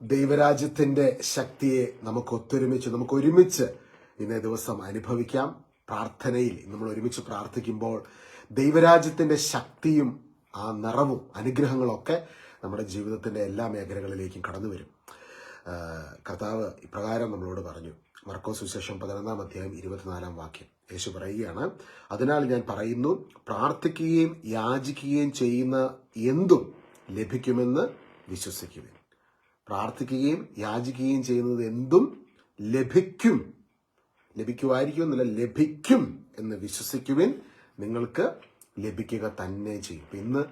ദൈവരാജ്യത്തിന്റെ ശക്തിയെ നമുക്ക് ഒരുമിച്ച് ഇന്നേ ദിവസം അനുഭവിക്കാം. പ്രാർത്ഥനയിൽ നമ്മൾ ഒരുമിച്ച് പ്രാർത്ഥിക്കുമ്പോൾ ദൈവരാജ്യത്തിന്റെ ശക്തിയും ആ നിറവും അനുഗ്രഹങ്ങളൊക്കെ നമ്മുടെ ജീവിതത്തിന്റെ എല്ലാ മേഖലകളിലേക്കും കടന്നു വരും. കർത്താവ് ഇപ്രകാരം നമ്മളോട് പറഞ്ഞു. മർക്കോസ് സുവിശേഷം 11-ാം അധ്യായം 24-ാം വാക്യം യേശു പറയുകയാണ്, അതിനാൽ ഞാൻ പറയുന്നു, പ്രാർത്ഥിക്കുകയും യാചിക്കുകയും ചെയ്യുന്ന എന്തും ലഭിക്കുമെന്ന് വിശ്വസിക്കുവിൻ. പ്രാർത്ഥിക്കുകയും യാചിക്കുകയും ചെയ്യുന്നത് എന്തും ലഭിക്കുമായിരിക്കും എന്നല്ല, ലഭിക്കും എന്ന് വിശ്വസിക്കുവിൻ, നിങ്ങൾക്ക് ലഭിക്കുക തന്നെ ചെയ്യും. ഇന്ന്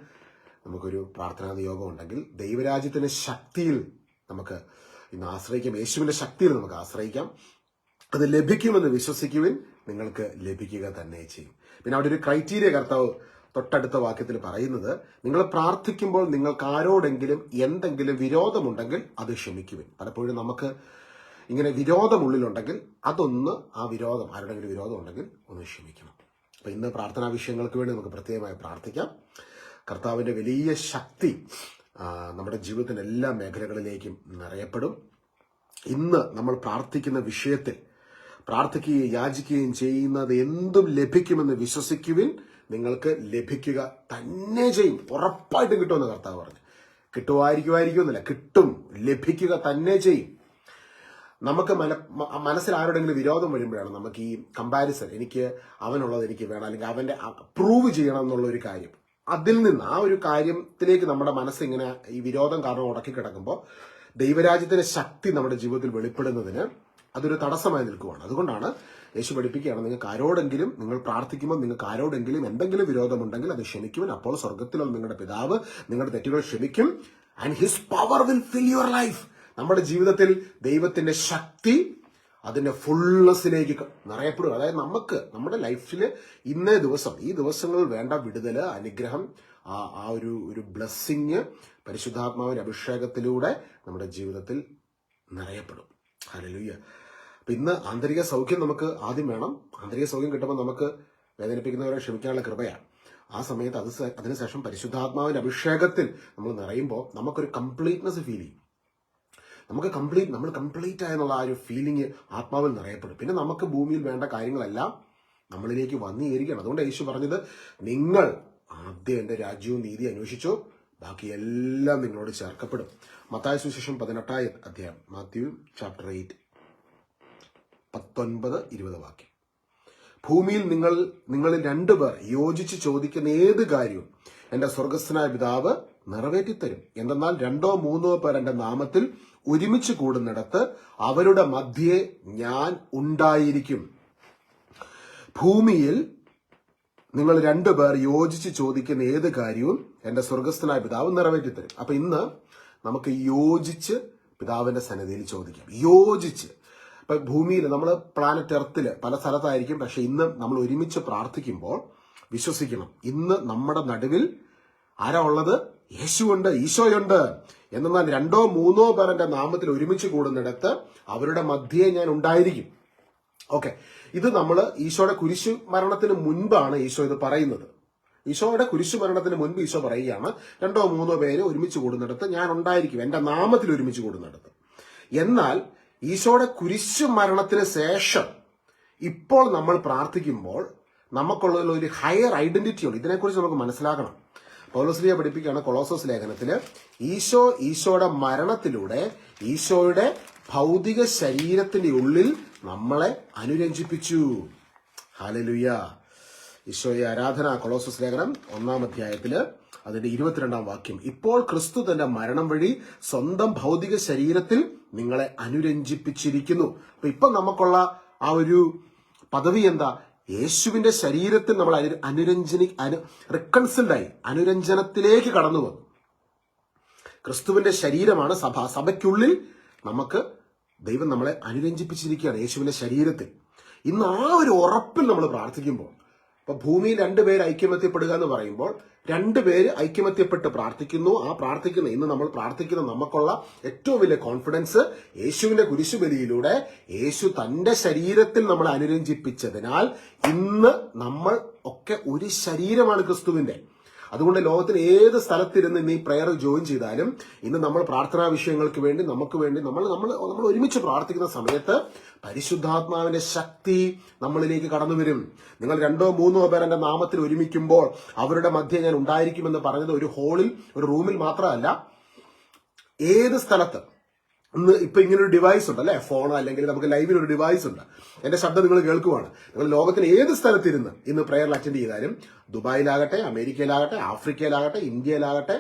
നമുക്കൊരു പ്രാർത്ഥനാ നിയോഗം ഉണ്ടെങ്കിൽ ദൈവരാജ്യത്തിന്റെ ശക്തിയിൽ നമുക്ക് ഇന്ന് ആശ്രയിക്കാം. യേശുവിന്റെ ശക്തിയിൽ നമുക്ക് ആശ്രയിക്കാം. അത് ലഭിക്കുമെന്ന് വിശ്വസിക്കുവിൻ, നിങ്ങൾക്ക് ലഭിക്കുക തന്നെ ചെയ്യും. പിന്നെ അവിടെ ഒരു ക്രൈറ്റീരിയ കർത്താവ് തൊട്ടടുത്ത വാക്യത്തിൽ പറയുന്നത്, നിങ്ങൾ പ്രാർത്ഥിക്കുമ്പോൾ നിങ്ങൾക്ക് ആരോടെങ്കിലും എന്തെങ്കിലും വിരോധമുണ്ടെങ്കിൽ അത് ക്ഷമിക്കുവിൻ. പലപ്പോഴും നമുക്ക് ഇങ്ങനെ വിരോധമുള്ളിലുണ്ടെങ്കിൽ ആരുടെങ്കിലും വിരോധം ഉണ്ടെങ്കിൽ ഒന്ന് ക്ഷമിക്കണം. അപ്പൊ ഇന്ന് പ്രാർത്ഥനാ വിഷയങ്ങൾക്ക് വേണ്ടി നമുക്ക് പ്രത്യേകമായി പ്രാർത്ഥിക്കാം. കർത്താവിന്റെ വലിയ ശക്തി നമ്മുടെ ജീവിതത്തിന്റെ എല്ലാ മേഖലകളിലേക്കും നിറയപ്പെടും. ഇന്ന് നമ്മൾ പ്രാർത്ഥിക്കുന്ന വിഷയത്തിൽ പ്രാർത്ഥിക്കുകയും യാചിക്കുകയും ചെയ്യുന്നത് എന്തും ലഭിക്കുമെന്ന് വിശ്വസിക്കുവിൻ, നിങ്ങൾക്ക് ലഭിക്കുക തന്നെ ചെയ്യും. ഉറപ്പായിട്ടും കിട്ടുമെന്ന് കർത്താവ് പറഞ്ഞു. കിട്ടുമായിരിക്കും എന്നല്ല, കിട്ടും, ലഭിക്കുക തന്നെ ചെയ്യും. നമുക്ക് മനസ്സിൽ ആരോടെങ്കിലും വിരോധം വരുമ്പോഴാണ് നമുക്ക് ഈ കമ്പാരിസൺ, എനിക്ക് അവനുള്ളത് എനിക്ക് വേണം, അല്ലെങ്കിൽ അവന്റെ പ്രൂവ് ചെയ്യണം എന്നുള്ള ഒരു കാര്യം, അതിൽ നിന്ന് ആ ഒരു കാര്യത്തിലേക്ക് നമ്മുടെ മനസ്സിങ്ങനെ ഈ വിരോധം കാരണം ഉടക്കി കിടക്കുമ്പോൾ ദൈവരാജ്യത്തിന്റെ ശക്തി നമ്മുടെ ജീവിതത്തിൽ വെളിപ്പെടുന്നതിന് അതൊരു തടസ്സമായി നിൽക്കുകയാണ്. അതുകൊണ്ടാണ് യേശു പഠിപ്പിക്കുകയാണ്, നിങ്ങൾ പ്രാർത്ഥിക്കുമ്പോൾ നിങ്ങൾക്ക് ആരോടെങ്കിലും എന്തെങ്കിലും വിരോധമുണ്ടെങ്കിൽ അത് ക്ഷമിക്കുവാൻ, അപ്പോൾ സ്വർഗത്തിലുള്ള നിങ്ങളുടെ പിതാവ് നിങ്ങളുടെ തെറ്റുകൾ ക്ഷമിക്കും. And his power will fill your life. നമ്മുടെ ജീവിതത്തിൽ ദൈവത്തിന്റെ ശക്തി അതിന്റെ ഫുൾനെസ്സിലേക്ക് നിറയപ്പെടും. അതായത് നമുക്ക് നമ്മുടെ ലൈഫിൽ ഈ ദിവസങ്ങളിൽ വേണ്ട വിടുതല്, അനുഗ്രഹം, ആ ഒരു ബ്ലെസ്സിങ് പരിശുദ്ധാത്മാവിന്റെ അഭിഷേകത്തിലൂടെ നമ്മുടെ ജീവിതത്തിൽ നിറയപ്പെടും. ഹല്ലേലൂയ. അപ്പൊ ഇന്ന് ആന്തരിക സൗഖ്യം നമുക്ക് ആദ്യം വേണം. ആന്തരിക സൗഖ്യം കിട്ടുമ്പോൾ നമുക്ക് വേദനിപ്പിക്കുന്നവരെ ക്ഷമിക്കാനുള്ള കൃപയാണ്. ആ സമയത്ത് അതിനുശേഷം പരിശുദ്ധാത്മാവിന്റെ അഭിഷേകത്തിൽ നമ്മൾ നിറയുമ്പോൾ നമുക്കൊരു കംപ്ലീറ്റ്നെസ് ഫീൽ ചെയ്യും. നമ്മൾ കംപ്ലീറ്റ് ആയെന്നുള്ള ആ ഒരു ഫീലിംഗ് ആത്മാവിൽ നിറയപ്പെടും. പിന്നെ നമുക്ക് ഭൂമിയിൽ വേണ്ട കാര്യങ്ങളെല്ലാം നമ്മളിലേക്ക് വന്നുകയറുകയാണ്. അതുകൊണ്ട് യേശു പറഞ്ഞത്, നിങ്ങൾ ആദ്യം എന്റെ രാജ്യവും നീതി അന്വേഷിച്ചോ, ബാക്കി എല്ലാം നിങ്ങളോട് ചേർക്കപ്പെടും. മത്തായി സുവിശേഷം 18-ാം അധ്യായം, മാത്യു ചാപ്റ്റർ 8 19-20 വാക്യം. ഭൂമിയിൽ നിങ്ങളിൽ 2 പേർ യോജിച്ച് ചോദിക്കുന്ന ഏത് കാര്യവും എന്റെ സ്വർഗസ്ഥനായ പിതാവ് നിറവേറ്റിത്തരും. എന്തെന്നാൽ 2 or 3 പേർ എന്റെ നാമത്തിൽ ഒരുമിച്ച് കൂടുന്നിടത്ത് അവരുടെ മധ്യേ ഞാൻ ഉണ്ടായിരിക്കും. ഭൂമിയിൽ നിങ്ങൾ 2 പേർ യോജിച്ച് ചോദിക്കുന്ന ഏത് കാര്യവും എന്റെ സ്വർഗസ്ഥനായ പിതാവ് നിറവേറ്റിത്തരും. അപ്പൊ ഇന്ന് നമുക്ക് യോജിച്ച് പിതാവിന്റെ സന്നിധിയിൽ ചോദിക്കാം. യോജിച്ച്. ഇപ്പൊ ഭൂമിയിൽ നമ്മൾ പ്ലാനറ്റ് എർത്തില് പല സ്ഥലത്തായിരിക്കും, പക്ഷെ ഇന്ന് നമ്മൾ ഒരുമിച്ച് പ്രാർത്ഥിക്കുമ്പോൾ വിശ്വസിക്കണം, ഇന്ന് നമ്മുടെ നടുവിൽ ആരാ ഉള്ളത്? യേശുവുണ്ട്, ഈശോയുണ്ട്. എന്നാൽ 2 or 3 പേർ എന്റെ നാമത്തിൽ ഒരുമിച്ച് കൂടുന്നിടത്ത് അവരുടെ മധ്യേ ഞാൻ ഉണ്ടായിരിക്കും. ഓക്കെ, ഇത് നമ്മൾ ഈശോയുടെ കുരിശു മരണത്തിന് മുൻപാണ് ഈശോ ഇത് പറയുന്നത്. ഈശോയുടെ കുരിശു മരണത്തിന് മുൻപ് ഈശോ പറയുകയാണ്, 2 or 3 പേര് ഒരുമിച്ച് കൂടുന്നിടത്ത് ഞാൻ ഉണ്ടായിരിക്കും, എന്റെ നാമത്തിൽ ഒരുമിച്ച് കൂടുന്നിടത്ത്. എന്നാൽ ഈശോയുടെ കുരിശു മരണത്തിന് ശേഷം ഇപ്പോൾ നമ്മൾ പ്രാർത്ഥിക്കുമ്പോൾ നമുക്കുള്ള ഒരു ഹയർ ഐഡന്റിറ്റി ഉണ്ട്. ഇതിനെക്കുറിച്ച് നമുക്ക് മനസ്സിലാക്കണം. പൗലോസ് പഠിപ്പിക്കുകയാണ് കൊളോസോസ് ലേഖനത്തില്, ഈശോയുടെ മരണത്തിലൂടെ ഈശോയുടെ ഭൗതിക ശരീരത്തിന്റെ ഉള്ളിൽ നമ്മളെ അനുരഞ്ജിപ്പിച്ചു. ഹല്ലേലൂയ. ഈശോയെ ആരാധന. കൊളോസോസ് ലേഖനം 1-ാം അധ്യായത്തില് അതിന്റെ 22-ാം വാക്യം. ഇപ്പോൾ ക്രിസ്തു തന്റെ മരണം വഴി സ്വന്തം ഭൗതിക ശരീരത്തിൽ നിങ്ങളെ അനുരഞ്ജിപ്പിച്ചിരിക്കുന്നു. അപ്പൊ ഇപ്പൊ നമുക്കുള്ള ആ ഒരു പദവി എന്താ? യേശുവിന്റെ ശരീരത്തിൽ നമ്മൾ റിക്കൺസിൽഡായി, അനുരഞ്ജനത്തിലേക്ക് കടന്നു വന്നു. ക്രിസ്തുവിന്റെ ശരീരമാണ് സഭ. സഭയ്ക്കുള്ളിൽ നമുക്ക് ദൈവം നമ്മളെ അനുരഞ്ജിപ്പിച്ചിരിക്കുകയാണ് യേശുവിന്റെ ശരീരത്തിൽ. ഇന്ന് ആ ഒരു ഉറപ്പിൽ നമ്മൾ പ്രാർത്ഥിക്കുമ്പോൾ, ഇപ്പൊ ഭൂമിയിൽ 2 പേര് ഐക്യമത്യപ്പെടുക എന്ന് പറയുമ്പോൾ 2 പേര് ഐക്യമത്യപ്പെട്ട് പ്രാർത്ഥിക്കുന്നു. ഇന്ന് നമ്മൾ പ്രാർത്ഥിക്കുന്ന നമുക്കുള്ള ഏറ്റവും വലിയ കോൺഫിഡൻസ്, യേശുവിന്റെ കുരിശുബലിയിലൂടെ യേശു തന്റെ ശരീരത്തിൽ നമ്മളെ അനുരഞ്ജിപ്പിച്ചതിനാൽ ഇന്ന് നമ്മൾ ഒക്കെ ഒരു ശരീരമാണ് ക്രിസ്തുവിന്റെ. അതുകൊണ്ട് ലോകത്തിൽ ഏത് സ്ഥലത്തിരുന്ന് ഇന്ന് ഈ പ്രെയർ ജോയിൻ ചെയ്താലും ഇന്ന് നമ്മൾ പ്രാർത്ഥനാ വിഷയങ്ങൾക്ക് വേണ്ടി നമുക്ക് വേണ്ടി നമ്മൾ ഒരുമിച്ച് പ്രാർത്ഥിക്കുന്ന സമയത്ത് പരിശുദ്ധാത്മാവിന്റെ ശക്തി നമ്മളിലേക്ക് കടന്നു വരും. നിങ്ങൾ 2 or 3 പേർ എന്റെ നാമത്തിൽ ഒരുമിക്കുമ്പോൾ അവരുടെ മധ്യേ ഞാൻ ഉണ്ടായിരിക്കുമെന്ന് പറഞ്ഞത് ഒരു ഹോളിൽ, ഒരു റൂമിൽ മാത്രമല്ല, ഏത് സ്ഥലത്ത്. ഇന്ന് ഇപ്പൊ ഇങ്ങനൊരു ഡിവൈസ് ഉണ്ട് അല്ലെ, ഫോൺ അല്ലെങ്കിൽ നമുക്ക് ലൈവിൽ ഒരു ഡിവൈസ് ഉണ്ട്. എന്റെ ശബ്ദം നിങ്ങൾ കേൾക്കുവാണ്. നിങ്ങൾ ലോകത്തിൽ ഏത് സ്ഥലത്തിരുന്ന് ഇന്ന് പ്രെയറിൽ അറ്റൻഡ് ചെയ്താലും, ദുബായിലാകട്ടെ, അമേരിക്കയിലാകട്ടെ, ആഫ്രിക്കയിലാകട്ടെ, ഇന്ത്യയിലാകട്ടെ,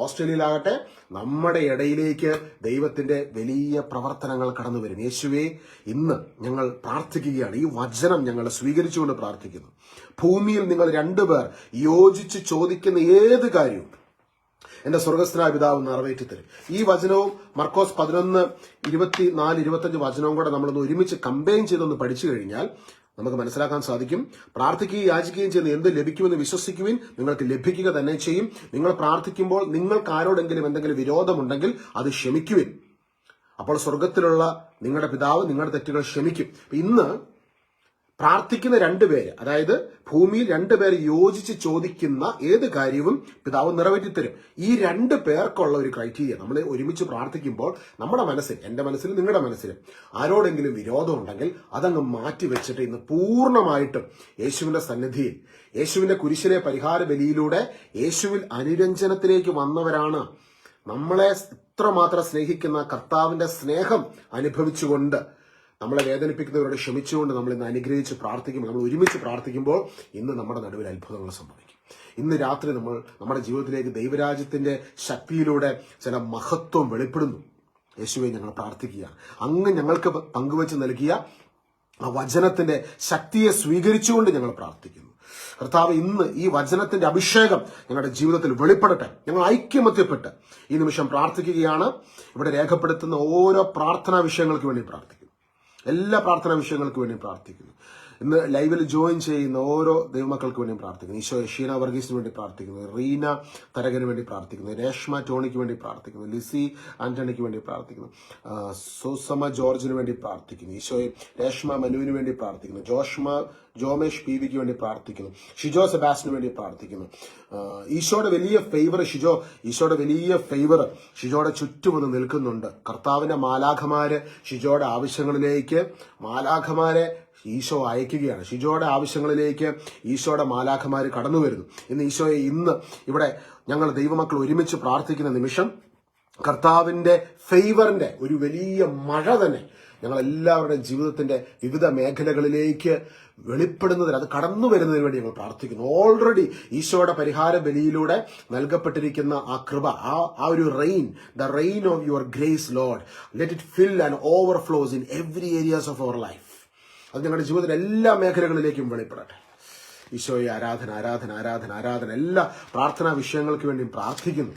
ഓസ്ട്രേലിയയിലാകട്ടെ, നമ്മുടെ ഇടയിലേക്ക് ദൈവത്തിന്റെ വലിയ പ്രവർത്തനങ്ങൾ കടന്നു വരും. യേശുവേ, ഇന്ന് ഞങ്ങൾ പ്രാർത്ഥിക്കുകയാണ്. ഈ വചനം ഞങ്ങൾ സ്വീകരിച്ചുകൊണ്ട് പ്രാർത്ഥിക്കുന്നു. ഭൂമിയിൽ നിങ്ങൾ 2 പേർ യോജിച്ച് ചോദിക്കുന്ന ഏത് കാര്യവും എന്റെ സ്വർഗസ്ഥനായ പിതാവ് നിറവേറ്റി തരും. ഈ വചനവും മർക്കോസ് 11:24-25 വചനവും കൂടെ നമ്മളൊന്ന് ഒരുമിച്ച് കമ്പൈൻ ചെയ്തൊന്ന് പഠിച്ചു കഴിഞ്ഞാൽ നമുക്ക് മനസ്സിലാക്കാൻ സാധിക്കും. പ്രാർത്ഥിക്കുകയും യാചിക്കുകയും ചെയ്യുന്ന എന്ത് ലഭിക്കുമെന്ന് വിശ്വസിക്കുവിൻ, നിങ്ങൾക്ക് ലഭിക്കുക തന്നെ ചെയ്യും. നിങ്ങൾ പ്രാർത്ഥിക്കുമ്പോൾ നിങ്ങൾക്ക് ആരോടെങ്കിലും എന്തെങ്കിലും വിരോധമുണ്ടെങ്കിൽ അത് ക്ഷമിക്കുവിൻ. അപ്പോൾ സ്വർഗത്തിലുള്ള നിങ്ങളുടെ പിതാവ് നിങ്ങളുടെ തെറ്റുകൾ ക്ഷമിക്കും. ഇന്ന് പ്രാർത്ഥിക്കുന്ന 2 പേര്, അതായത് ഭൂമിയിൽ 2 പേര് യോജിച്ച് ചോദിക്കുന്ന ഏത് കാര്യവും പിതാവ് നിറവേറ്റിത്തരും. ഈ 2 പേർക്കുള്ള ഒരു ക്രൈറ്റീരിയ, നമ്മൾ ഒരുമിച്ച് പ്രാർത്ഥിക്കുമ്പോൾ നമ്മുടെ മനസ്സിൽ, എന്റെ മനസ്സിലും നിങ്ങളുടെ മനസ്സിലും ആരോടെങ്കിലും വിരോധം ഉണ്ടെങ്കിൽ അതങ്ങ് മാറ്റി വെച്ചിട്ട് ഇന്ന് പൂർണ്ണമായിട്ടും യേശുവിന്റെ സന്നിധിയിൽ, യേശുവിന്റെ കുരിശിലെ പരിഹാര ബലിയിലൂടെ യേശുവിൽ അനുരഞ്ജനത്തിലേക്ക് വന്നവരാണ്. നമ്മളെ ഇത്രമാത്രം സ്നേഹിക്കുന്ന കർത്താവിന്റെ സ്നേഹം അനുഭവിച്ചുകൊണ്ട് നമ്മളെ വേദനിപ്പിക്കുന്നവരോട് ക്ഷമിച്ചുകൊണ്ട് നമ്മൾ ഇന്ന് അനുഗ്രഹിച്ച് പ്രാർത്ഥിക്കുമ്പോൾ, നമ്മൾ ഒരുമിച്ച് പ്രാർത്ഥിക്കുമ്പോൾ ഇന്ന് നമ്മുടെ നടുവിൽ അത്ഭുതങ്ങൾ സംഭവിക്കും. ഇന്ന് രാത്രി നമ്മുടെ ജീവിതത്തിലേക്ക് ദൈവരാജ്യത്തിന്റെ ശക്തിയിലൂടെ ചില മഹത്വം വെളിപ്പെടുന്നു. യേശുവെ, ഞങ്ങൾ പ്രാർത്ഥിക്കുകയാണ്. അങ്ങ് ഞങ്ങൾക്ക് പങ്കുവെച്ച് നൽകിയ ആ വചനത്തിന്റെ ശക്തിയെ സ്വീകരിച്ചുകൊണ്ട് ഞങ്ങൾ പ്രാർത്ഥിക്കുന്നു. കർത്താവ്, ഇന്ന് ഈ വചനത്തിന്റെ അഭിഷേകം ഞങ്ങളുടെ ജീവിതത്തിൽ വെളിപ്പെടട്ടെ. ഞങ്ങൾ ഐക്യമത്യപ്പെട്ട് ഈ നിമിഷം പ്രാർത്ഥിക്കുകയാണ്. ഇവിടെ രേഖപ്പെടുത്തുന്ന ഓരോ പ്രാർത്ഥനാ വിഷയങ്ങൾക്ക് വേണ്ടി പ്രാർത്ഥിക്കുന്നു. എല്ലാ പ്രാർത്ഥനാ വിഷയങ്ങൾക്ക് വേണ്ടി പ്രാർത്ഥിക്കുന്നു. ഇന്ന് ലൈവിൽ ജോയിൻ ചെയ്യുന്ന ഓരോ ദൈവമക്കൾക്ക് വേണ്ടി പ്രാർത്ഥിക്കുന്നു. ഈശോ ഷീന വർഗീസിന് വേണ്ടി പ്രാർത്ഥിക്കുന്നു. റീന തരകന് വേണ്ടി പ്രാർത്ഥിക്കുന്നു. രേഷ്മ ടോണിക്ക് വേണ്ടി പ്രാർത്ഥിക്കുന്നു. ലിസി ആന്റണിക്ക് വേണ്ടി പ്രാർത്ഥിക്കുന്നു. സുസമ ജോർജിന് വേണ്ടി പ്രാർത്ഥിക്കുന്നു. ഈശോയെ രേഷ്മ മനുവിന് വേണ്ടി പ്രാർത്ഥിക്കുന്നു. ജോമേഷ് പി വിക്ക് വേണ്ടി പ്രാർത്ഥിക്കുന്നു. ഷിജോ സെബാസ്റ്റിന് വേണ്ടി പ്രാർത്ഥിക്കുന്നു. ഈശോയുടെ വലിയ ഫേവർ ഷിജോയുടെ ചുറ്റും ഒന്ന് നിൽക്കുന്നുണ്ട്. കർത്താവിന്റെ മാലാഖമാര് ഷിജോയുടെ ആവശ്യങ്ങളിലേക്ക് മാലാഖമാരെ ഈശോ അയക്കുകയാണ്. ഷിജോയുടെ ആവശ്യങ്ങളിലേക്ക് ഈശോയുടെ മാലാഖമാര് കടന്നു വരുന്നു. ഈശോയെ, ഇന്ന് ഇവിടെ ഞങ്ങൾ ദൈവമക്കൾ ഒരുമിച്ച് പ്രാർത്ഥിക്കുന്ന നിമിഷം കർത്താവിന്റെ ഫേവറിന്റെ ഒരു വലിയ മഴ തന്നെ ഞങ്ങൾ എല്ലാവരുടെയും ജീവിതത്തിന്റെ വിവിധ മേഖലകളിലേക്ക് വെളിപ്പെടുന്നതിന്, അത് കടന്നു വരുന്നതിന് വേണ്ടി ഞങ്ങൾ പ്രാർത്ഥിക്കുന്നു. ഓൾറെഡി ഈശോയുടെ പരിഹാര ബലിയിലൂടെ നൽകപ്പെട്ടിരിക്കുന്ന ആ കൃപ, ആ ഒരു the rain of your grace Lord, let it fill and overflows in every areas of our life. അത് ഞങ്ങളുടെ ജീവിതത്തിലെ എല്ലാ മേഖലകളിലേക്കും വെളിപ്പെടട്ടെ. ഈശോയെ, ആരാധന എല്ലാ പ്രാർത്ഥനാ വിഷയങ്ങൾക്ക് വേണ്ടിയും പ്രാർത്ഥിക്കുന്നു.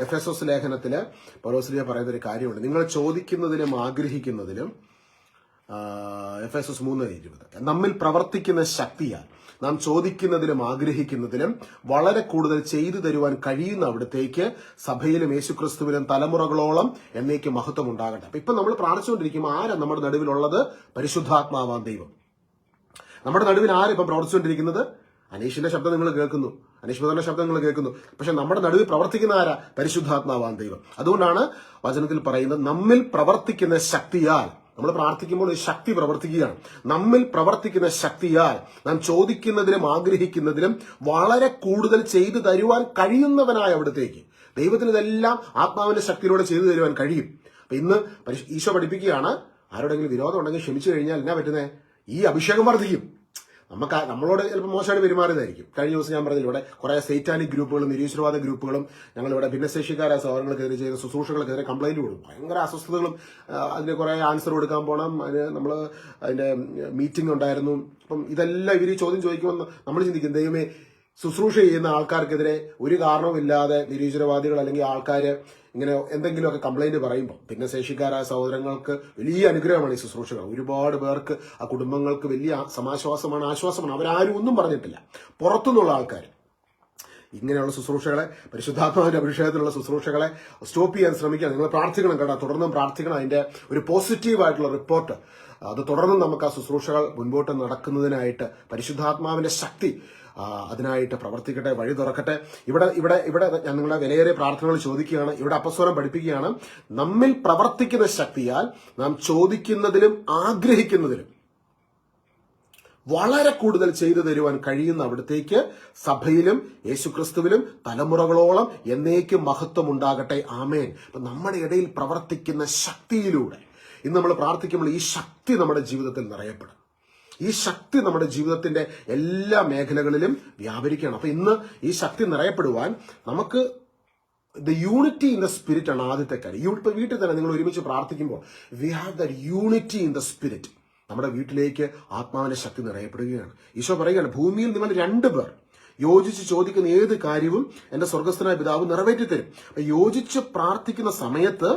എഫെസോസ് ലേഖനത്തില് പൗലോസ് പറയുന്ന ഒരു കാര്യമുണ്ട്. നിങ്ങൾ ചോദിക്കുന്നതിലും ആഗ്രഹിക്കുന്നതിലും, എഫെസോസ് 3:20, നമ്മിൽ പ്രവർത്തിക്കുന്ന ശക്തിയാൽ നാം ചോദിക്കുന്നതിലും ആഗ്രഹിക്കുന്നതിലും വളരെ കൂടുതൽ ചെയ്തു തരുവാൻ കഴിയുന്ന അവിടത്തേക്ക് സഭയിലും യേശുക്രിസ്തുവിലും തലമുറകളോളം എന്നേക്ക് മഹത്വം ഉണ്ടാകട്ടെ. അപ്പൊ ഇപ്പൊ നമ്മൾ പ്രാർത്ഥിച്ചുകൊണ്ടിരിക്കുമ്പോൾ ആരാ നമ്മുടെ നടുവിലുള്ളത്? പരിശുദ്ധാത്മാവാൻ ദൈവം. നമ്മുടെ നടുവിൽ ആരിപ്പം പ്രവർത്തിച്ചുകൊണ്ടിരിക്കുന്നത്? അനീഷിന്റെ ശബ്ദം നിങ്ങൾ കേൾക്കുന്നു, അനീഷ് ബ്രദറിന്റെ ശബ്ദം നിങ്ങൾ കേൾക്കുന്നു. പക്ഷെ നമ്മുടെ നടുവിൽ പ്രവർത്തിക്കുന്ന ആരാ? പരിശുദ്ധാത്മാവാൻ ദൈവം. അതുകൊണ്ടാണ് വചനത്തിൽ പറയുന്നത്, നമ്മിൽ പ്രവർത്തിക്കുന്ന ശക്തിയാൽ. നമ്മൾ പ്രാർത്ഥിക്കുമ്പോൾ ഒരു ശക്തി പ്രവർത്തിക്കുകയാണ്. നമ്മിൽ പ്രവർത്തിക്കുന്ന ശക്തിയാൽ നാം ചോദിക്കുന്നതിലും ആഗ്രഹിക്കുന്നതിലും വളരെ കൂടുതൽ ചെയ്തു തരുവാൻ കഴിയുന്നവനായ അവിടത്തേക്ക്. ദൈവത്തിന് ഇതെല്ലാം ആത്മാവിന്റെ ശക്തിയിലൂടെ ചെയ്തു തരുവാൻ കഴിയും. അപ്പൊ ഇന്ന് ഈശോ പഠിപ്പിക്കുകയാണ്, ആരോടെങ്കിലും വിരോധം ഉണ്ടെങ്കിൽ ക്ഷമിച്ചു കഴിഞ്ഞാൽ എന്നാ പറ്റുന്നത്? ഈ അഭിഷേകം വർദ്ധിക്കും. നമ്മളോട് ചിലപ്പോൾ മോശമായിട്ട് പെരുമാറിയതായിരിക്കും. കഴിഞ്ഞ ദിവസം ഞാൻ പറഞ്ഞില്ല, ഇവിടെ കുറെ സൈറ്റാനിക് ഗ്രൂപ്പുകളും നിരീശ്വരവാദ ഗ്രൂപ്പുകളും ഞങ്ങളിവിടെ ഭിന്നശേഷിക്കാരായ സഹോദരങ്ങൾക്കെതിരെ ചെയ്യുന്ന ശുശ്രൂഷകൾക്കെതിരെ കംപ്ലൈന്റ് കൊടുക്കും. ഭയങ്കര അസ്വസ്ഥതകളും അതിന് കുറെ ആൻസർ കൊടുക്കാൻ പോകണം. അതിന്റെ മീറ്റിംഗ് ഉണ്ടായിരുന്നു. അപ്പം ഇതെല്ലാം ഇവർ ചോദ്യം ചോദിക്കുമെന്ന് നമ്മൾ ചിന്തിക്കും, ദൈവമേ, ശുശ്രൂഷ ചെയ്യുന്ന ആൾക്കാർക്കെതിരെ ഒരു കാരണവുമില്ലാതെ നിരീശ്വരവാദികൾ അല്ലെങ്കിൽ ആൾക്കാർ ഇങ്ങനെ എന്തെങ്കിലുമൊക്കെ കംപ്ലൈന്റ് പറയുമ്പോൾ ഭിന്നശേഷിക്കാരായ സഹോദരങ്ങൾക്ക് വലിയ അനുഗ്രഹമാണ് ഈ ശുശ്രൂഷകൾ. ഒരുപാട് പേർക്ക്, ആ കുടുംബങ്ങൾക്ക് വലിയ ആശ്വാസമാണ്. അവരാരും ഒന്നും പറഞ്ഞിട്ടില്ല. പുറത്തുനിന്നുള്ള ആൾക്കാർ ഇങ്ങനെയുള്ള ശുശ്രൂഷകളെ, പരിശുദ്ധാത്മാവിന്റെ അഭിഷേകത്തിലുള്ള ശുശ്രൂഷകളെ സ്റ്റോപ്പ് ചെയ്യാൻ ശ്രമിക്കുക. നിങ്ങൾ പ്രാർത്ഥിക്കണം കേട്ടോ, തുടർന്നും പ്രാർത്ഥിക്കണം. അതിന്റെ ഒരു പോസിറ്റീവായിട്ടുള്ള റിപ്പോർട്ട്, അത് തുടർന്നും നമുക്ക് ആ ശുശ്രൂഷകൾ മുൻപോട്ട് നടക്കുന്നതിനായിട്ട് പരിശുദ്ധാത്മാവിന്റെ ശക്തി അതിനായിട്ട് പ്രവർത്തിക്കട്ടെ, വഴി തുറക്കട്ടെ. ഇവിടെ ഞാൻ നിങ്ങളുടെ വിലയേറിയ പ്രാർത്ഥനകൾ ചോദിക്കുകയാണ്. ഇവിടെ അപ്പസ്വരം പഠിപ്പിക്കുകയാണ്, നമ്മിൽ പ്രവർത്തിക്കുന്ന ശക്തിയാൽ നാം ചോദിക്കുന്നതിലും ആഗ്രഹിക്കുന്നതിലും വളരെ കൂടുതൽ ചെയ്തു തരുവാൻ കഴിയുന്ന അവിടത്തേക്ക് സഭയിലും യേശുക്രിസ്തുവിലും തലമുറകളോളം എന്നേക്കും മഹത്വം ഉണ്ടാകട്ടെ. ആമേൻ. അപ്പൊ നമ്മുടെ ഇടയിൽ പ്രവർത്തിക്കുന്ന ശക്തിയിലൂടെ ഇന്ന് നമ്മൾ പ്രാർത്ഥിക്കുമ്പോൾ ഈ ശക്തി നമ്മുടെ ജീവിതത്തിൽ നിറയപ്പെടും. ഈ ശക്തി നമ്മുടെ ജീവിതത്തിന്റെ എല്ലാ മേഖലകളിലും വ്യാപരിക്കണം. അപ്പൊ ഇന്ന് ഈ ശക്തി നിറയപ്പെടുവാൻ നമുക്ക് the unity in the spirit ആണ് ആദ്യത്തെ കാര്യം. ഇപ്പൊ വീട്ടിൽ തന്നെ നിങ്ങൾ ഒരുമിച്ച് പ്രാർത്ഥിക്കുമ്പോൾ we have the unity in the spirit. നമ്മുടെ വീട്ടിലേക്ക് ആത്മാവിന്റെ ശക്തി നിറയപ്പെടുകയാണ്. ഈശോ പറയുകയാണ്, ഭൂമിയിൽ നിങ്ങൾ 2 പേർ യോജിച്ച് ചോദിക്കുന്ന ഏത് കാര്യവും എന്റെ സ്വർഗസ്ഥനായ പിതാവ് നിറവേറ്റി തരും. യോജിച്ച് പ്രാർത്ഥിക്കുന്ന സമയത്ത്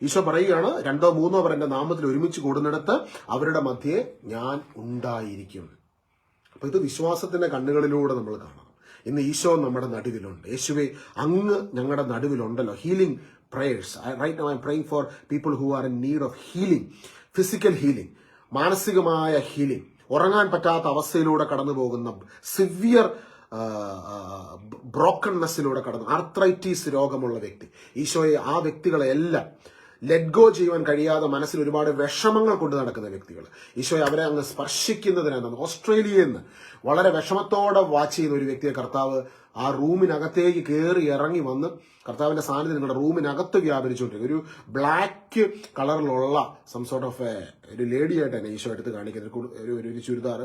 ഈശോ പറയുകയാണ്, 2 3 പേർ എന്റെ നാമത്തിൽ ഒരുമിച്ച് കൂടുന്നിടത്ത് അവരുടെ മധ്യേ ഞാൻ ഉണ്ടായിരിക്കും. അപ്പൊ ഇത് വിശ്വാസത്തിന്റെ കണ്ണുകളിലൂടെ നമ്മൾ കാണണം. ഇന്ന് ഈശോ നമ്മുടെ നടുവിലുണ്ട്. യേശുവേ, അങ്ങ് ഞങ്ങളുടെ നടുവിലുണ്ടല്ലോ. Healing prayers. Right now I am praying for people who are in need of healing, physical healing, മാനസികമായ ഹീലിംഗ്, ഉറങ്ങാൻ പറ്റാത്ത അവസ്ഥയിലൂടെ കടന്നു പോകുന്ന സിവിയർ ബ്രോക്കൺനെസ്സിലൂടെ കടന്നു, ആർത്രൈറ്റീസ് രോഗമുള്ള വ്യക്തി, ഈശോയെ ആ വ്യക്തികളെല്ലാം ലെറ്റ് ഗോ ചെയ്യുവാൻ കഴിയാതെ മനസ്സിൽ ഒരുപാട് വിഷമങ്ങൾ കൊണ്ട് നടക്കുന്ന വ്യക്തികൾ, ഈശോയെ അവരെ അങ്ങ് സ്പർശിക്കുന്നതിനാണ്. ഓസ്ട്രേലിയയിൽ നിന്ന് വളരെ വിഷമത്തോടെ വാച്ച് ചെയ്യുന്ന ഒരു വ്യക്തിയെ കർത്താവ് ആ റൂമിനകത്തേക്ക് കയറി ഇറങ്ങി വന്ന് കർത്താവിന്റെ സാന്നിധ്യം നിങ്ങളുടെ റൂമിനകത്ത് വ്യാപരിച്ചുകൊണ്ടിരിക്കും. ഒരു ബ്ലാക്ക് കളറിലുള്ള സം സോർട്ട് ഓഫ് ഒരു ലേഡിയായിട്ട് തന്നെ ഈശോ എടുത്ത് കാണിക്കുന്നത്. ഒരു churidar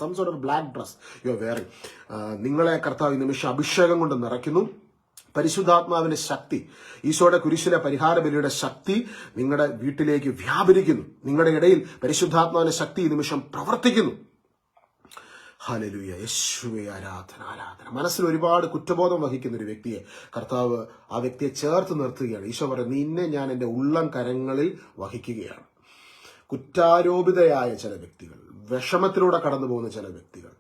some sort of black dress you are wearing. നിങ്ങളെ കർത്താവ് ഈ നിമിഷം അഭിഷേകം കൊണ്ട് നിറയ്ക്കുന്നു. പരിശുദ്ധാത്മാവിന്റെ ശക്തി, ഈശോയുടെ കുരിശിലെ പരിഹാര ബലിയുടെ ശക്തി നിങ്ങളുടെ വീട്ടിലേക്ക് വ്യാപരിക്കുന്നു. നിങ്ങളുടെ ഇടയിൽ പരിശുദ്ധാത്മാവിന്റെ ശക്തി ഈ നിമിഷം പ്രവർത്തിക്കുന്നു. ഹല്ലേലൂയ. യേശുവേ, ആരാധന ആരാധന. മനസ്സിൽ ഒരുപാട് കുറ്റബോധം വഹിക്കുന്ന ഒരു വ്യക്തിയെ കർത്താവ് ആ വ്യക്തിയെ ചേർത്ത് നിർത്തുകയാണ്. ഈശോ പറയുന്നത്, നിന്നെ ഞാൻ എൻ്റെ ഉള്ളം കരങ്ങളിൽ വഹിക്കുകയാണ്. കുറ്റാരോപിതയായ ചില വ്യക്തികൾ, വിഷമത്തിലൂടെ കടന്നു പോകുന്ന ചില വ്യക്തികൾ,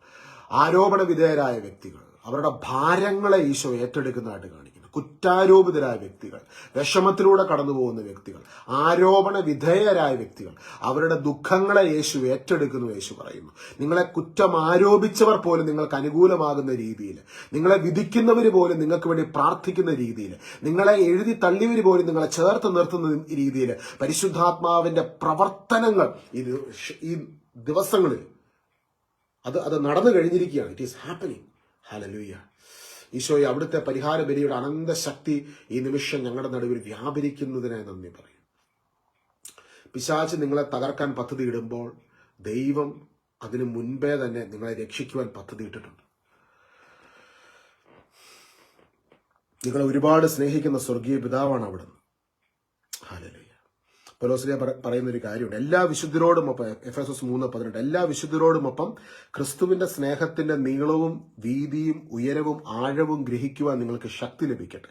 ആരോപണ വിധേയരായ വ്യക്തികൾ, അവരുടെ ഭാരങ്ങളെ ഈശോ ഏറ്റെടുക്കുന്നതായിട്ട് കാണിക്കുന്നു. കുറ്റാരോപിതരായ വ്യക്തികൾ, വിഷമത്തിലൂടെ കടന്നു പോകുന്ന വ്യക്തികൾ, ആരോപണ വിധേയരായ വ്യക്തികൾ, അവരുടെ ദുഃഖങ്ങളെ യേശു ഏറ്റെടുക്കുന്നു. യേശു പറയുന്നു, നിങ്ങളെ കുറ്റം ആരോപിച്ചവർ പോലും നിങ്ങൾക്ക് അനുകൂലമാകുന്ന രീതിയിൽ, നിങ്ങളെ വിധിക്കുന്നവർ പോലും നിങ്ങൾക്ക് വേണ്ടി പ്രാർത്ഥിക്കുന്ന രീതിയിൽ, നിങ്ങളെ എഴുതി തള്ളിയവർ പോലും നിങ്ങളെ ചേർത്ത് നിർത്തുന്ന രീതിയിൽ പരിശുദ്ധാത്മാവിന്റെ പ്രവർത്തനങ്ങൾ ഈ ദിവസങ്ങളിൽ അത് നടന്നു കഴിഞ്ഞിരിക്കുകയാണ്. It is happening. ഹല്ലേലൂയ. ഈശോയെ, അവിടുത്തെ പരിഹാര ബലിയുടെ അനന്തശക്തി ഈ നിമിഷം ഞങ്ങളുടെ നടുവിൽ വ്യാപരിക്കുന്നതിനായി നന്ദി പറയും. പിശാച് നിങ്ങളെ തകർക്കാൻ പദ്ധതി ഇടുമ്പോൾ ദൈവം അതിനു മുൻപേ തന്നെ നിങ്ങളെ രക്ഷിക്കുവാൻ പദ്ധതി ഇട്ടിട്ടുണ്ട്. നിങ്ങളെ ഒരുപാട് സ്നേഹിക്കുന്ന സ്വർഗീയ പിതാവാണ് അവിടുന്ന്. ഹല്ലേലൂയ. പൗലോസിലെ പറയുന്ന ഒരു കാര്യമുണ്ട്, എല്ലാ വിശുദ്ധരോടുമൊപ്പം, എഫെസോസ് 3:18, എല്ലാ വിശുദ്ധരോടുമൊപ്പം ക്രിസ്തുവിന്റെ സ്നേഹത്തിന്റെ നീളവും വീതിയും ഉയരവും ആഴവും ഗ്രഹിക്കുവാൻ നിങ്ങൾക്ക് ശക്തി ലഭിക്കട്ടെ.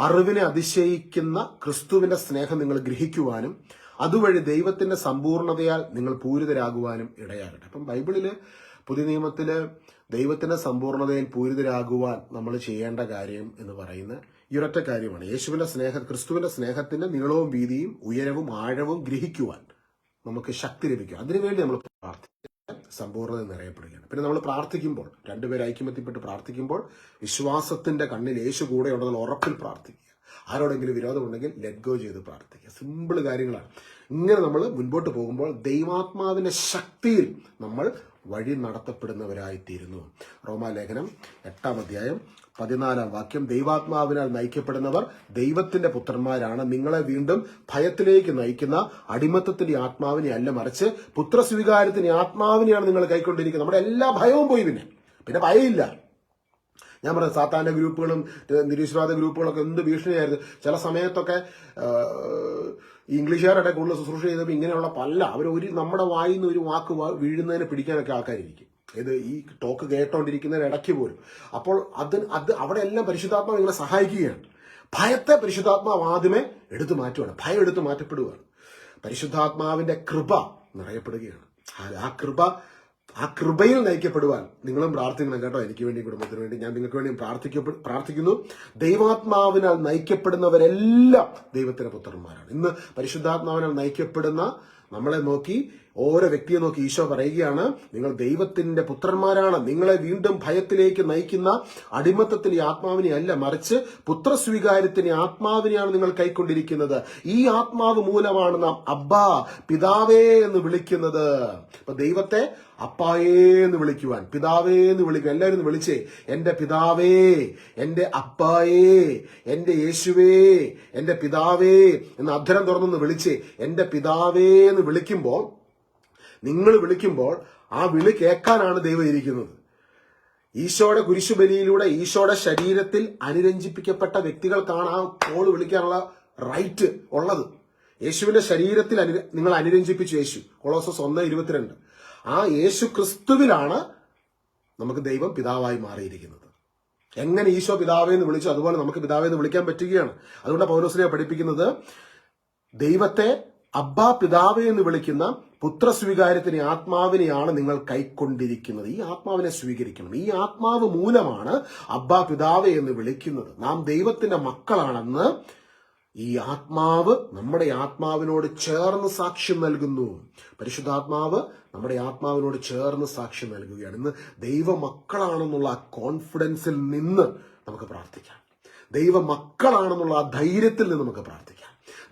അറിവിനെ അതിശയിക്കുന്ന ക്രിസ്തുവിന്റെ സ്നേഹം നിങ്ങൾ ഗ്രഹിക്കുവാനും അതുവഴി ദൈവത്തിന്റെ സമ്പൂർണതയാൽ നിങ്ങൾ പൂരിതരാകുവാനും ഇടയാകട്ടെ. അപ്പം ബൈബിളില്, പുതിയ നിയമത്തില് ദൈവത്തിന്റെ സമ്പൂർണതയിൽ പൂരിതരാകുവാൻ നമ്മൾ ചെയ്യേണ്ട കാര്യം എന്ന് പറയുന്ന ഈ ഒരൊറ്റ കാര്യമാണ്. ക്രിസ്തുവിന്റെ സ്നേഹത്തിന്റെ നീളവും വീതിയും ഉയരവും ആഴവും ഗ്രഹിക്കുവാൻ നമുക്ക് ശക്തി ലഭിക്കും. അതിനുവേണ്ടി നമ്മൾ പ്രാർത്ഥിക്കാൻ സമ്പൂർണ്ണത നിറയപ്പെടുകയാണ്. പിന്നെ നമ്മൾ പ്രാർത്ഥിക്കുമ്പോൾ, 2 പേർ ഐക്യമത്യപ്പെട്ട് പ്രാർത്ഥിക്കുമ്പോൾ വിശ്വാസത്തിന്റെ കണ്ണിൽ യേശു കൂടെ ഉണ്ടെന്നുള്ള ഉറപ്പിൽ പ്രാർത്ഥിക്കുക. ആരോടെങ്കിലും വിരോധമുണ്ടെങ്കിൽ ലെറ്റ് ഗോ ചെയ്ത് പ്രാർത്ഥിക്കുക. സിമ്പിൾ കാര്യങ്ങളാണ്. ഇങ്ങനെ നമ്മൾ മുൻപോട്ട് പോകുമ്പോൾ ദൈവാത്മാവിന്റെ ശക്തിയിൽ നമ്മൾ വഴി നടത്തപ്പെടുന്നവരായിത്തീരുന്നു. റോമാലേഖനം 8:14 ദൈവാത്മാവിനാൽ നയിക്കപ്പെടുന്നവർ ദൈവത്തിന്റെ പുത്രന്മാരാണ്. നിങ്ങളെ വീണ്ടും ഭയത്തിലേക്ക് നയിക്കുന്ന അടിമത്തത്തിന്റെ ആത്മാവിനെ അല്ല, മറിച്ച് പുത്രസ്വീകാരത്തിന്റെ ആത്മാവിനെയാണ് നിങ്ങൾ കൈക്കൊണ്ടിരിക്കുന്നത്. നമ്മുടെ എല്ലാ ഭയവും പോയി. പിന്നെ ഭയമില്ല. ഞാൻ പറഞ്ഞ സാത്താന്റെ ഗ്രൂപ്പുകളും നിരീശ്വരവാദ ഗ്രൂപ്പുകളൊക്കെ എന്ത് ഭീഷണിയായിരുന്നു. ചില സമയത്തൊക്കെ ഇംഗ്ലീഷുകാരുടെ കൂടുതൽ ശുശ്രൂഷ ചെയ്തപ്പോൾ ഇങ്ങനെയുള്ള നമ്മുടെ വായിൽ നിന്ന് ഒരു വാക്ക് വീഴുന്നതിനെ പിടിക്കാനൊക്കെ ആൾക്കാരിരിക്കും. ഈ ടോക്ക് കേട്ടോണ്ടിരിക്കുന്നതിന് ഇടയ്ക്ക് പോലും. അപ്പോൾ അവിടെ എല്ലാം പരിശുദ്ധാത്മാവ് നിങ്ങളെ സഹായിക്കുകയാണ്. ഭയത്തെ പരിശുദ്ധാത്മാവ് ആദ്യമേ എടുത്തു മാറ്റുകയാണ്. ഭയം എടുത്തു മാറ്റപ്പെടുകയാണ്. പരിശുദ്ധാത്മാവിന്റെ കൃപ നിറയപ്പെടുകയാണ്. ആ കൃപയിൽ നയിക്കപ്പെടുവാൻ നിങ്ങളും പ്രാർത്ഥിക്കണം കേട്ടോ. എനിക്ക് വേണ്ടി, കുടുംബത്തിന് വേണ്ടി ഞാൻ നിങ്ങൾക്ക് വേണ്ടി പ്രാർത്ഥിക്കുന്നു. ദൈവാത്മാവിനാൽ നയിക്കപ്പെടുന്നവരെല്ലാം ദൈവത്തിന്റെ പുത്രന്മാരാണ്. ഇന്ന് പരിശുദ്ധാത്മാവിനാൽ നയിക്കപ്പെടുന്ന നമ്മളെ നോക്കി, ഓരോ വ്യക്തിയെ നോക്കി ഈശോ പറയുകയാണ്, നിങ്ങൾ ദൈവത്തിന്റെ പുത്രന്മാരാണ്. നിങ്ങളെ വീണ്ടും ഭയത്തിലേക്ക് നയിക്കുന്ന അടിമത്തത്തിന് ആത്മാവിനെ അല്ല, മറിച്ച് പുത്രസ്വീകാര്യത്തിന് ആത്മാവിനെയാണ് നിങ്ങൾ കൈക്കൊണ്ടിരിക്കുന്നത്. ഈ ആത്മാവ് മൂലമാണ് നാം അബ്ബാ, പിതാവേ എന്ന് വിളിക്കുന്നത്. അപ്പൊ ദൈവത്തെ അപ്പായേ എന്ന് വിളിക്കുവാൻ, പിതാവേ എന്ന് വിളിക്കുവാൻ, എല്ലാവരും വിളിച്ചേ, എന്റെ പിതാവേ, എന്റെ അപ്പായേ, എന്റെ യേശുവേ, എന്റെ പിതാവേ എന്ന് അധരം തുറന്നൊന്ന് വിളിച്ചേ. എന്റെ പിതാവേ എന്ന് വിളിക്കുമ്പോൾ, നിങ്ങൾ വിളിക്കുമ്പോൾ ആ വിളി കേൾക്കാനാണ് ദൈവം ഇരിക്കുന്നത്. ഈശോയുടെ കുരിശുബലിയിലൂടെ ഈശോയുടെ ശരീരത്തിൽ അനുരഞ്ജിപ്പിക്കപ്പെട്ട വ്യക്തികൾക്കാണ് ആ കോള് വിളിക്കാനുള്ള റൈറ്റ് ഉള്ളത്. യേശുവിന്റെ ശരീരത്തിൽ നിങ്ങൾ അനുരഞ്ജിപ്പിച്ചു യേശു, കൊളോസസ് 1:22. ആ യേശു ക്രിസ്തുവിലാണ് നമുക്ക് ദൈവം പിതാവായി മാറിയിരിക്കുന്നത്. എങ്ങനെ ഈശോ പിതാവേ എന്ന് വിളിച്ചു, അതുപോലെ നമുക്ക് പിതാവേ എന്ന് വിളിക്കാൻ പറ്റുകയാണ്. അതുകൊണ്ട് പൗലോസിനെ പഠിപ്പിക്കുന്നത്, ദൈവത്തെ അബ്ബാ, പിതാവേ എന്ന് വിളിക്കുന്ന പുത്രസ്വീകാര്യത്തിന് ആത്മാവിനെയാണ് നിങ്ങൾ കൈക്കൊണ്ടിരിക്കുന്നത്. ഈ ആത്മാവിനെ സ്വീകരിക്കണം. ഈ ആത്മാവ് മൂലമാണ് അബ്ബാ, പിതാവേ എന്ന് വിളിക്കുന്നത്. നാം ദൈവത്തിന്റെ മക്കളാണെന്ന് ഈ ആത്മാവ് നമ്മുടെ ആത്മാവിനോട് ചേർന്ന് സാക്ഷ്യം നൽകുന്നു. പരിശുദ്ധാത്മാവ് നമ്മുടെ ആത്മാവിനോട് ചേർന്ന് സാക്ഷ്യം നൽകുകയാണ്. ഇന്ന് ദൈവമക്കളാണെന്നുള്ള ആ കോൺഫിഡൻസിൽ നിന്ന് നമുക്ക് പ്രാർത്ഥിക്കാം. ദൈവമക്കളാണെന്നുള്ള ആ ധൈര്യത്തിൽ നിന്ന് നമുക്ക് പ്രാർത്ഥിക്കാം.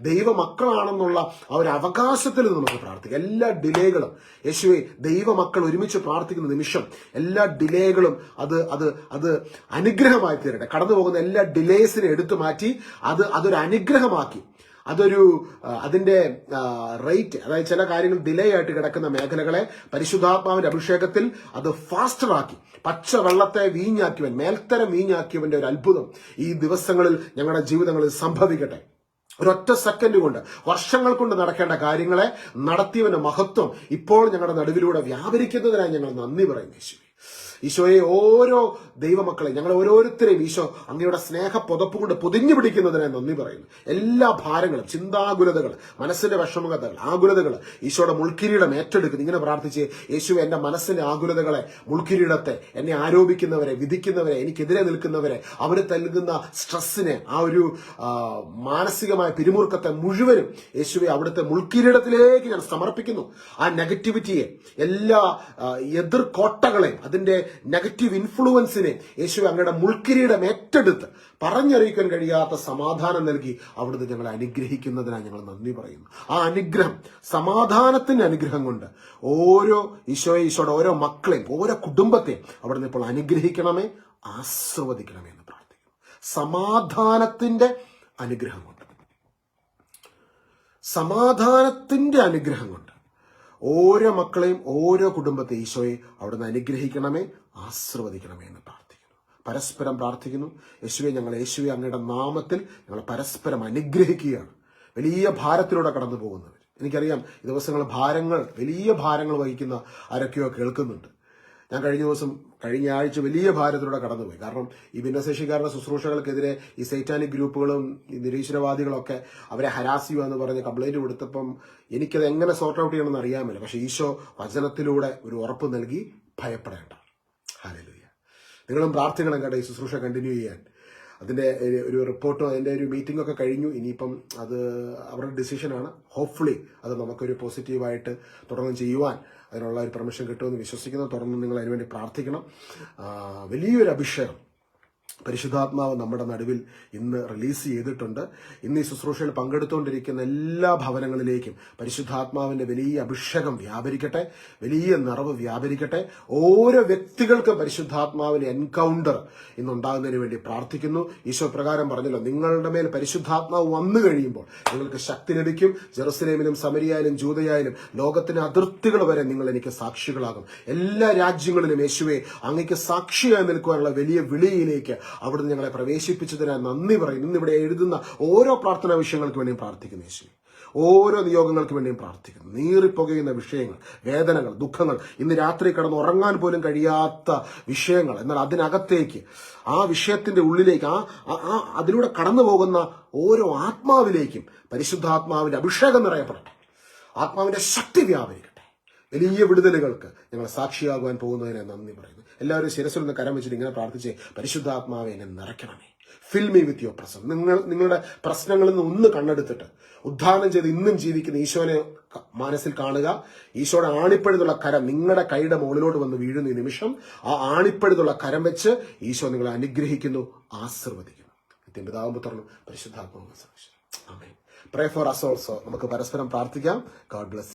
ദൈവമക്കളാണെന്നുള്ള ആ ഒരു അവകാശത്തിൽ നിന്ന് നമുക്ക് പ്രാർത്ഥിക്കാം. എല്ലാ ഡിലേകളും, യേശുവേ, ദൈവമക്കൾ ഒരുമിച്ച് പ്രാർത്ഥിക്കുന്ന നിമിഷം എല്ലാ ഡിലേകളും അത് അനുഗ്രഹമായി തീരട്ടെ. കടന്നു പോകുന്ന എല്ലാ ഡിലേസിനെ എടുത്തു മാറ്റി അതൊരു അനുഗ്രഹമാക്കി, അതിന്റെ റേറ്റ്, അതായത് ചില കാര്യങ്ങൾ ഡിലേ ആയിട്ട് കിടക്കുന്ന മേഖലകളെ പരിശുദ്ധാത്മാവിന്റെ അഭിഷേകത്തിൽ അത് ഫാസ്റ്ററാക്കി, പച്ച വെള്ളത്തെ വീഞ്ഞാക്കിയവൻ, മേൽത്തരം വീഞ്ഞാക്കിയവന്റെ ഒരു അത്ഭുതം ഈ ദിവസങ്ങളിൽ ഞങ്ങളുടെ ജീവിതങ്ങളിൽ സംഭവിക്കട്ടെ. ഒരൊറ്റ സെക്കൻഡ് കൊണ്ട്, വർഷങ്ങൾ കൊണ്ട് നടക്കേണ്ട കാര്യങ്ങളെ നടത്തിയവന്റെ മഹത്വം ഇപ്പോൾ ഞങ്ങളുടെ നടുവിലൂടെ വ്യാപരിക്കുന്നതിനായി ഞങ്ങൾ നന്ദി പറയുന്നു. ഈശോയെ, ഓരോ ദൈവമക്കളെ, ഞങ്ങൾ ഓരോരുത്തരെയും ഈശോ അങ്ങയുടെ സ്നേഹ പുതപ്പ് കൊണ്ട് പൊതിഞ്ഞു പിടിക്കുന്നതിനായി നന്ദി പറയുന്നു. എല്ലാ ഭാരങ്ങളും, ചിന്താകുലതകൾ, മനസ്സിന്റെ വിഷമതകൾ, ആകുലതകൾ ഈശോയുടെ മുൾക്കിരീടം ഏറ്റെടുക്കുന്നു. ഇങ്ങനെ പ്രാർത്ഥിച്ച്, യേശുവെ, എന്റെ മനസ്സിന്റെ ആകുലതകളെ, മുൾക്കിരീടത്തെ, എന്നെ ആരോപിക്കുന്നവരെ, വിധിക്കുന്നവരെ, എനിക്കെതിരെ നിൽക്കുന്നവരെ, അവര് നൽകുന്ന സ്ട്രെസ്സിനെ, ആ ഒരു മാനസികമായ പിരിമുറുക്കത്തെ മുഴുവനും യേശുവെ അവിടുത്തെ മുൾക്കിരീടത്തിലേക്ക് ഞാൻ സമർപ്പിക്കുന്നു. ആ നെഗറ്റിവിറ്റിയെ, എല്ലാ എതിർകോട്ടകളെ, അതിന്റെ നെഗറ്റീവ് ഇൻഫ്ലുവൻസിനെ യേശുവെ അങ്ങയുടെ മുൾക്കിരീടം ഏറ്റെടുത്ത് പറഞ്ഞറിയിക്കാൻ കഴിയാത്ത സമാധാനം നൽകി അവിടുന്ന് ഞങ്ങളെ അനുഗ്രഹിക്കുന്നതിനായി ഞങ്ങൾ നന്ദി പറയുന്നു. ആ അനുഗ്രഹം, സമാധാനത്തിന്റെ അനുഗ്രഹം കൊണ്ട് ഓരോ ഈശോയുടെ ഓരോ മക്കളെയും, ഓരോ കുടുംബത്തെയും അവിടുന്ന് ഇപ്പോൾ അനുഗ്രഹിക്കണമേ, ആസ്വദിക്കണമേ എന്ന് പ്രാർത്ഥിക്കുന്നു. സമാധാനത്തിന്റെ അനുഗ്രഹം കൊണ്ട്, സമാധാനത്തിന്റെ അനുഗ്രഹം കൊണ്ട് ഓരോ മക്കളെയും, ഓരോ കുടുംബത്തെ ഈശോയെ അവിടുന്ന് അനുഗ്രഹിക്കണമേ, ആശീർവദിക്കണമേ എന്ന് പ്രാർത്ഥിക്കുന്നു. പരസ്പരം പ്രാർത്ഥിക്കുന്നു. യേശുവെ, യേശുവെ അങ്ങയുടെ നാമത്തിൽ ഞങ്ങൾ പരസ്പരം അനുഗ്രഹിക്കുകയാണ്. വലിയ ഭാരത്തിലൂടെ കടന്നു പോകുന്നവർ, എനിക്കറിയാം ഈ ദിവസങ്ങൾ വലിയ ഭാരങ്ങൾ വഹിക്കുന്ന ആരൊക്കെയോ കേൾക്കുന്നുണ്ട്. ഞാൻ കഴിഞ്ഞ ആഴ്ച വലിയ ഭാരത്തിലൂടെ കടന്നുപോയി. കാരണം ഈ ഭിന്നശേഷിക്കാരുടെ ശുശ്രൂഷകൾക്കെതിരെ ഈ സൈറ്റാനിക് ഗ്രൂപ്പുകളും ഈ നിരീശ്വരവാദികളൊക്കെ അവരെ ഹരാസ് ചെയ്യുക എന്ന് പറഞ്ഞ് കംപ്ലൈന്റ് കൊടുത്തപ്പം എനിക്കത് എങ്ങനെ സോർട്ട് ഔട്ട് ചെയ്യണമെന്ന് അറിയാമല്ലോ. പക്ഷെ ഈശോ വചനത്തിലൂടെ ഒരു ഉറപ്പ് നൽകി, ഭയപ്പെടേണ്ട. ഹല്ലേലൂയ. നിങ്ങളും പ്രാർത്ഥിക്കണം കേട്ടോ, ഈ ശുശ്രൂഷ കണ്ടിന്യൂ ചെയ്യാൻ. അതിന്റെ ഒരു റിപ്പോർട്ടും അതിന്റെ ഒരു മീറ്റിംഗ് ഒക്കെ കഴിഞ്ഞു. ഇനിയിപ്പം അത് അവരുടെ ഡിസിഷനാണ്. ഹോപ്പ്ഫുള്ളി അത് നമുക്കൊരു പോസിറ്റീവായിട്ട് തുടർന്ന് ചെയ്യുവാൻ അതിനുള്ള ഒരു പെർമിഷൻ കിട്ടുമെന്ന് വിശ്വസിക്കുന്നു. തുടർന്ന് നിങ്ങൾ അതിനുവേണ്ടി പ്രാർത്ഥിക്കണം. വലിയൊരു അഭിഷേകം പരിശുദ്ധാത്മാവ് നമ്മുടെ നടുവിൽ ഇന്ന് റിലീസ് ചെയ്തിട്ടുണ്ട്. ഇന്ന് ഈ ശുശ്രൂഷയിൽ പങ്കെടുത്തുകൊണ്ടിരിക്കുന്ന എല്ലാ ഭവനങ്ങളിലേക്കും പരിശുദ്ധാത്മാവിന്റെ വലിയ അഭിഷേകം വ്യാപരിക്കട്ടെ, വലിയ നിറവ് വ്യാപരിക്കട്ടെ. ഓരോ വ്യക്തികൾക്കും പരിശുദ്ധാത്മാവിന്റെ എൻകൗണ്ടർ ഇന്നുണ്ടാകുന്നതിന് വേണ്ടി പ്രാർത്ഥിക്കുന്നു. ഈശോ പ്രകാരം പറഞ്ഞല്ലോ, നിങ്ങളുടെ മേൽ പരിശുദ്ധാത്മാവ് വന്നു കഴിയുമ്പോൾ നിങ്ങൾക്ക് ശക്തി ലഭിക്കും. ജെറുസലേമിലും സമരിയായാലും ജൂദയായാലും ലോകത്തിന്റെ അതിർത്തികൾ വരെ നിങ്ങൾ എനിക്ക് സാക്ഷികളാകും. എല്ലാ രാജ്യങ്ങളിലും യേശുവെ അങ്ങേക്ക് സാക്ഷിയായി നിൽക്കുവാനുള്ള വലിയ വിളിയിലേക്ക് അവിടുന്ന് ഞങ്ങളെ പ്രവേശിപ്പിച്ചതിനാൽ നന്ദി പറയുന്നു. ഇന്നിവിടെ എഴുതുന്ന ഓരോ പ്രാർത്ഥനാ വിഷയങ്ങൾക്ക് വേണ്ടിയും പ്രാർത്ഥിക്കുന്നു യേശുവേ. ഓരോ നിയോഗങ്ങൾക്ക് വേണ്ടിയും പ്രാർത്ഥിക്കുന്നു. നീറിപ്പുകയുന്ന വിഷയങ്ങൾ, വേദനകൾ, ദുഃഖങ്ങൾ, ഇന്ന് രാത്രി കിടന്ന് ഉറങ്ങാൻ പോലും കഴിയാത്ത വിഷയങ്ങൾ, എന്നാൽ അതിനകത്തേക്ക്, ആ വിഷയത്തിന്റെ ഉള്ളിലേക്ക്, അതിലൂടെ കടന്നു പോകുന്ന ഓരോ ആത്മാവിലേക്കും പരിശുദ്ധാത്മാവിന്റെ അഭിഷേകം നിറയപ്പെടട്ടെ. ആത്മാവിന്റെ ശക്തി വ്യാപരിക്കട്ടെ. വലിയ വിടുതലുകൾക്ക് ഞങ്ങൾ സാക്ഷിയാകുവാൻ പോകുന്നതിനെ നന്ദി പറയുന്നു. എല്ലാവരും ശിരസിൽ നിന്ന് കരം വെച്ചിട്ട് ഇങ്ങനെ പ്രാർത്ഥിച്ച്, പരിശുദ്ധാത്മാവെ എന്നെ നിറയ്ക്കണമേ, fill me with your presence. നിങ്ങളുടെ പ്രശ്നങ്ങളിൽ നിന്ന് ഒന്ന് കണ്ണെടുത്തിട്ട് ഉദ്ധാരണം ചെയ്ത് ഇന്നും ജീവിക്കുന്ന ഈശോനെ മനസ്സിൽ കാണുക. ഈശോയുടെ ആണിപ്പഴുതുള്ള കരം നിങ്ങളുടെ കൈയുടെ മുകളിലോട്ട് വന്ന് വീഴുന്ന ഈ നിമിഷം ആ ആണിപ്പഴുതുള്ള കരം വെച്ച് ഈശോ നിങ്ങളെ അനുഗ്രഹിക്കുന്നു, ആശീർവദിക്കുന്നു. പിതാവും പുത്രനും പരിശുദ്ധാത്മാവും. ആമേൻ. Pray for us also. നമുക്ക് പരസ്പരം പ്രാർത്ഥിക്കാം. God bless.